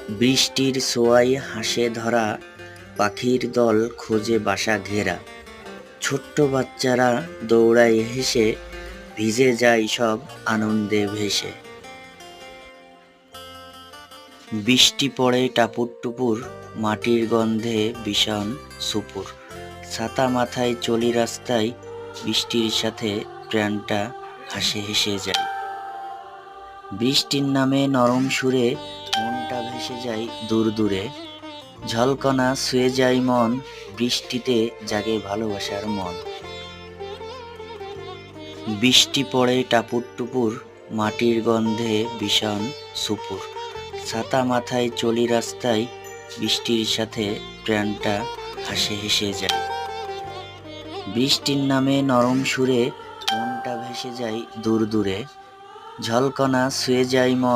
বৃষ্টির ছোঁয়ায় হাসে ধরা, পাখির দল খোঁজে বাসা ঘেরা। ছোট্ট বাচ্চারা দৌড়ায় হেসে, ভিজে যায় সব আনন্দে ভেসে। বৃষ্টি পড়ে টাপুর টুপুর, মাটির গন্ধে ভীষণ সুপুর। ছাতা মাথায় চলি রাস্তায়, বৃষ্টির সাথে প্রাণটা হাসে হেসে যায়। বৃষ্টির নামে নরম সুরে, মনটা ভেসে যায় দূর দূরে। ঝলকনা ছুঁয়ে যায় মন, বৃষ্টিতে জাগে ভালোবাসার মন। বৃষ্টি পড়ে টাপুর টুপুর, মাটির গন্ধে ভীষণ সুপুর। ছাতা মাথায় চলি রাস্তায়, বৃষ্টির সাথে প্রাণটা হাসে হেসে যায়। বৃষ্টির নামে নরম সুরে, মনটা ভেসে যায় দূর দূরে। ঝলকনা ছুঁয়ে যায় মন।